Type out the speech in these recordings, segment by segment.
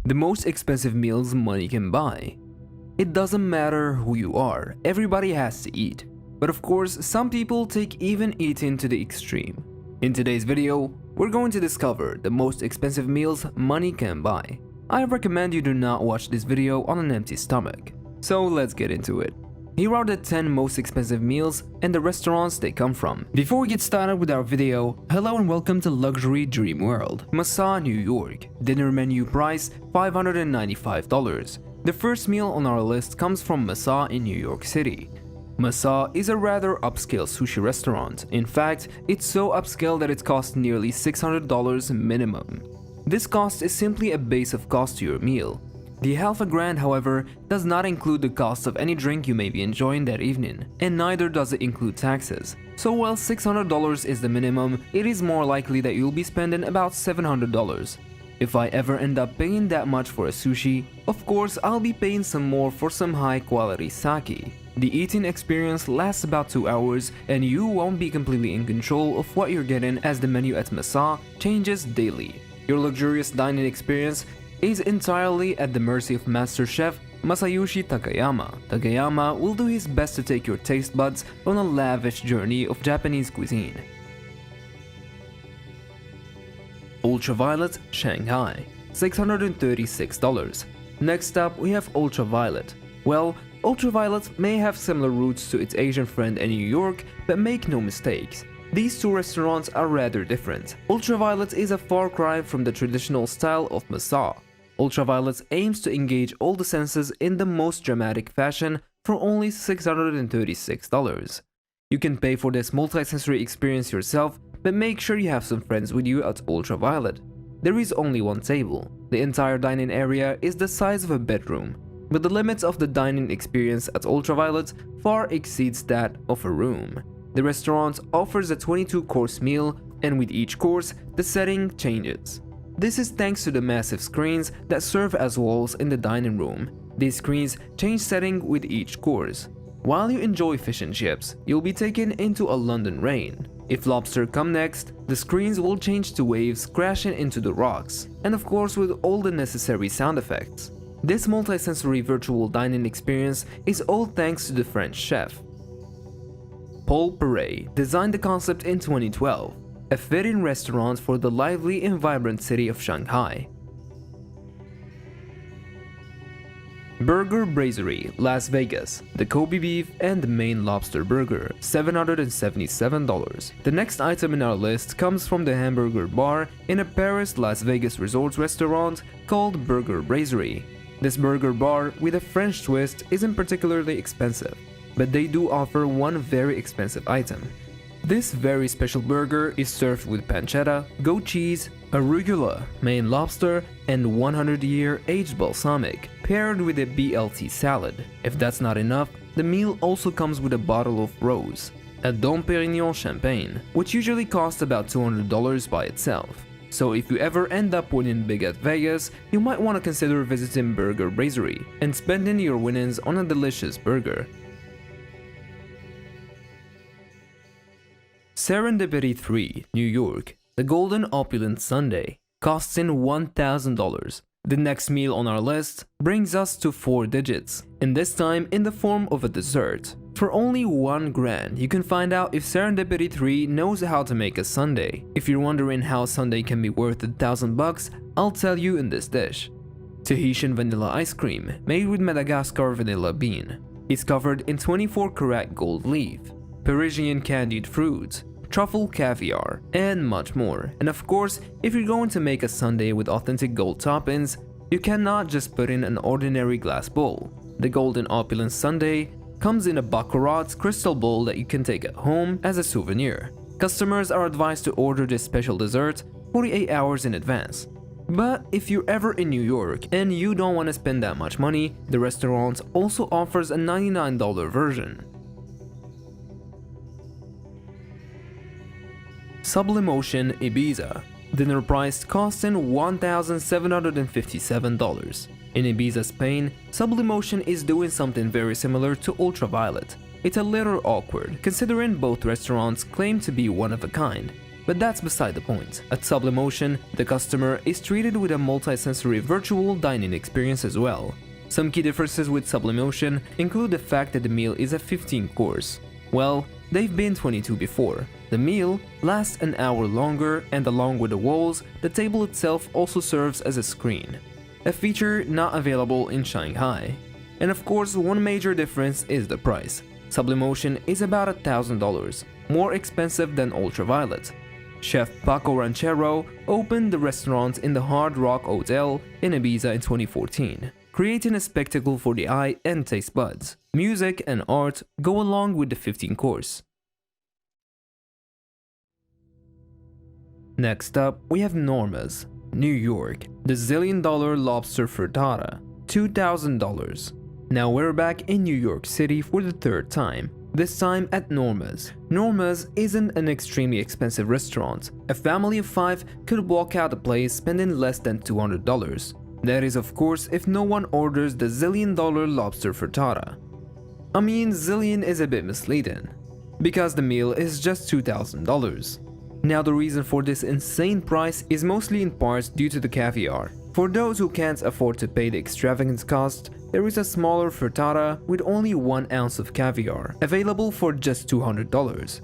The most expensive meals money can buy. It doesn't matter who you are, everybody has to eat. But of course, some people take even eating to the extreme. In today's video, we're going to discover the most expensive meals money can buy. I recommend you do not watch this video on an empty stomach. So let's get into it. Here are the 10 most expensive meals and the restaurants they come from. Before we get started with our video, hello and welcome to Luxury Dreamworld, Massa, New York. Dinner menu price $595. The first meal on our list comes from Massa in New York City. Massa is a rather upscale sushi restaurant. In fact, it's so upscale that it costs nearly $600 minimum. This cost is simply a base of cost to your meal. The half a grand, however, does not include the cost of any drink you may be enjoying that evening, and neither does it include taxes. So while $600 is the minimum, it is more likely that you'll be spending about $700. If I ever end up paying that much for a sushi, of course I'll be paying some more for some high quality sake. The eating experience lasts about 2 hours and you won't be completely in control of what you're getting as the menu at Massa changes daily. Your luxurious dining experience is entirely at the mercy of Master Chef Masayoshi Takayama. Takayama will do his best to take your taste buds on a lavish journey of Japanese cuisine. Ultraviolet Shanghai, $636. Next up, we have Ultraviolet. Well, Ultraviolet may have similar roots to its Asian friend in New York, but make no mistakes. These two restaurants are rather different. Ultraviolet is a far cry from the traditional style of Massa. Ultraviolet aims to engage all the senses in the most dramatic fashion for only $636. You can pay for this multi-sensory experience yourself, but make sure you have some friends with you at Ultraviolet. There is only one table. The entire dining area is the size of a bedroom, but the limits of the dining experience at Ultraviolet far exceeds that of a room. The restaurant offers a 22-course meal, and with each course, the setting changes. This is thanks to the massive screens that serve as walls in the dining room. These screens change setting with each course. While you enjoy fish and chips, you'll be taken into a London rain. If lobster come next, the screens will change to waves crashing into the rocks, and of course with all the necessary sound effects. This multi-sensory virtual dining experience is all thanks to the French chef. Paul Perret designed the concept in 2012. A fitting restaurant for the lively and vibrant city of Shanghai. Burger Brasserie, Las Vegas, the Kobe beef and the Maine lobster burger, $777. The next item in our list comes from the hamburger bar in a Paris Las Vegas resort restaurant called Burger Brasserie. This burger bar with a French twist isn't particularly expensive, but they do offer one very expensive item. This very special burger is served with pancetta, goat cheese, arugula, Maine lobster, and 100-year aged balsamic, paired with a BLT salad. If that's not enough, the meal also comes with a bottle of rose, a Dom Pérignon champagne, which usually costs about $200 by itself. So if you ever end up winning big at Vegas, you might want to consider visiting Burger Brasserie and spending your winnings on a delicious burger. Serendipity 3, New York, the Golden Opulent Sundae, costing $1,000. The next meal on our list brings us to 4 digits, and this time in the form of a dessert. For only $1 grand, you can find out if Serendipity 3 knows how to make a sundae. If you're wondering how a sundae can be worth $1,000, I'll tell you in this dish. Tahitian vanilla ice cream, made with Madagascar vanilla bean. It's covered in 24-karat gold leaf. Parisian candied fruit, truffle caviar, and much more. And of course, if you're going to make a sundae with authentic gold toppings, you cannot just put in an ordinary glass bowl. The Golden Opulence Sundae comes in a Baccarat crystal bowl that you can take at home as a souvenir. Customers are advised to order this special dessert 48 hours in advance. But if you're ever in New York and you don't want to spend that much money, the restaurant also offers a $99 version. Sublimotion Ibiza, dinner price costing $1,757. In Ibiza, Spain, Sublimotion is doing something very similar to Ultraviolet. It's a little awkward, considering both restaurants claim to be one of a kind. but that's beside the point. At Sublimotion, the customer is treated with a multi-sensory virtual dining experience as well. Some key differences with Sublimotion include the fact that the meal is a 15 course. Well, they've been 22 before. The meal lasts an hour longer, and along with the walls, the table itself also serves as a screen, a feature not available in Shanghai. And of course, one major difference is the price. Sublimotion is about $1,000, more expensive than Ultraviolet. Chef Paco Ranchero opened the restaurant in the Hard Rock Hotel in Ibiza in 2014, creating a spectacle for the eye and taste buds. Music and art go along with the 15 course. Next up, we have Norma's, New York, the zillion-dollar lobster frittata, $2,000. Now we're back in New York City for the third time, this time at Norma's. Norma's isn't an extremely expensive restaurant. A family of 5 could walk out the place spending less than $200. That is, of course, if no one orders the zillion-dollar lobster frittata. I mean, zillion is a bit misleading, because the meal is just $2,000. Now the reason for this insane price is mostly in part due to the caviar. For those who can't afford to pay the extravagant cost, there is a smaller frittata with only 1 ounce of caviar, available for just $200.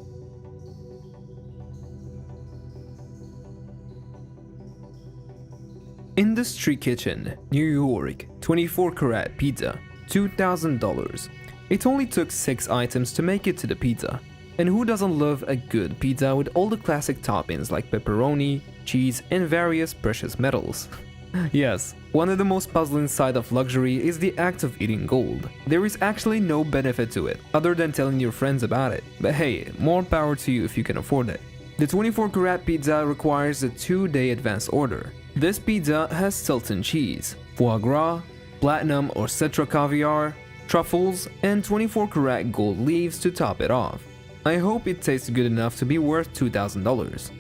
Industry Kitchen, New York, 24-karat pizza, $2,000. It only took 6 items to make it to the pizza. And who doesn't love a good pizza with all the classic toppings like pepperoni, cheese, and various precious metals? Yes, one of the most puzzling sides of luxury is the act of eating gold. There is actually no benefit to it, other than telling your friends about it. But hey, more power to you if you can afford it. The 24-karat pizza requires a 2-day advance order. This pizza has Stilton cheese, foie gras, platinum or citra caviar, truffles, and 24-karat gold leaves to top it off. I hope it tastes good enough to be worth $2,000.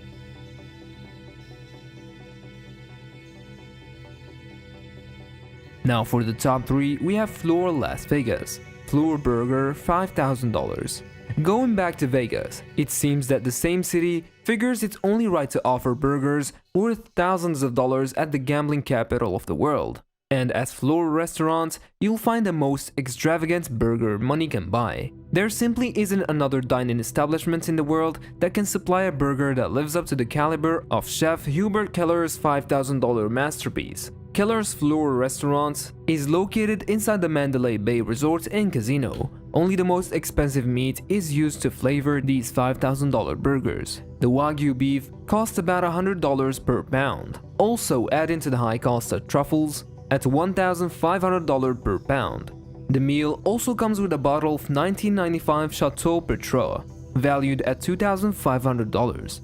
Now for the top 3, we have Fleur Las Vegas, Fleur Burger, $5,000. Going back to Vegas, it seems that the same city figures it's only right to offer burgers worth thousands of dollars at the gambling capital of the world. And at Fleur Restaurant, you'll find the most extravagant burger money can buy. There simply isn't another dining establishment in the world that can supply a burger that lives up to the caliber of Chef Hubert Keller's $5,000 masterpiece. Keller's Fleur Restaurant is located inside the Mandalay Bay Resort and Casino. Only the most expensive meat is used to flavor these $5,000 burgers. The Wagyu beef costs about $100 per pound. Also adding to the high cost of truffles, at $1,500 per pound. The meal also comes with a bottle of 1995 Chateau Petreux, valued at $2,500.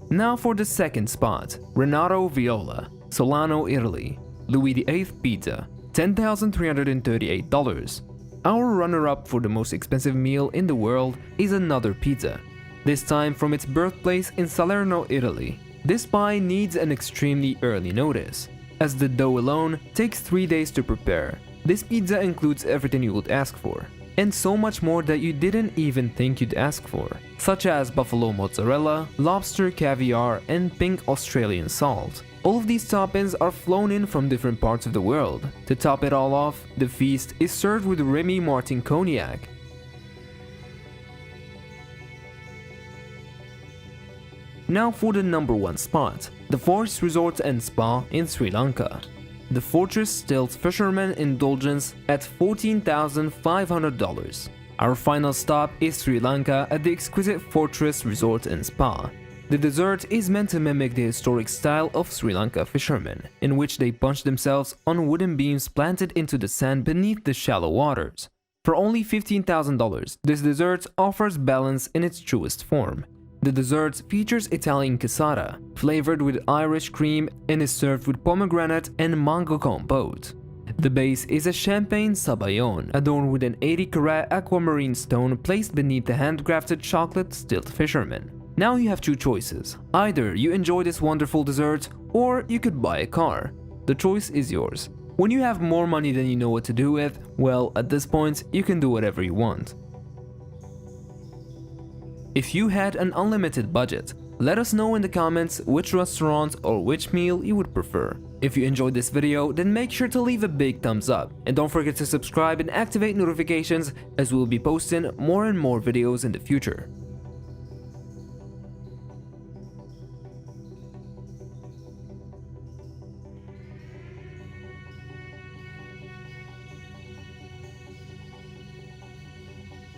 Now for the second spot, Renato Viola, Solano, Italy, Louis VIII pizza, $10,338. Our runner-up for the most expensive meal in the world is another pizza, this time from its birthplace in Salerno, Italy. This pie needs an extremely early notice, as the dough alone takes 3 days to prepare. This pizza includes everything you would ask for, and so much more that you didn't even think you'd ask for, such as buffalo mozzarella, lobster caviar, and pink Australian salt. All of these toppings are flown in from different parts of the world. To top it all off, the feast is served with Remy Martin cognac. Now for the number 1 spot, the Forest Resort and Spa in Sri Lanka. The Fortress Stilt Fisherman Indulgence at $14,500. Our final stop is Sri Lanka at the exquisite Fortress Resort and Spa. The dessert is meant to mimic the historic style of Sri Lanka fishermen, in which they punch themselves on wooden beams planted into the sand beneath the shallow waters. For only $15,000, this dessert offers balance in its truest form. The dessert features Italian cassata, flavored with Irish cream, and is served with pomegranate and mango compote. The base is a champagne sabayon, adorned with an 80-karat aquamarine stone placed beneath the handcrafted chocolate stilt fisherman. Now you have 2 choices. Either you enjoy this wonderful dessert, or you could buy a car. The choice is yours. When you have more money than you know what to do with, well, at this point, you can do whatever you want. If you had an unlimited budget, let us know in the comments which restaurant or which meal you would prefer. If you enjoyed this video, then make sure to leave a big thumbs up, and don't forget to subscribe and activate notifications as we'll be posting more and more videos in the future.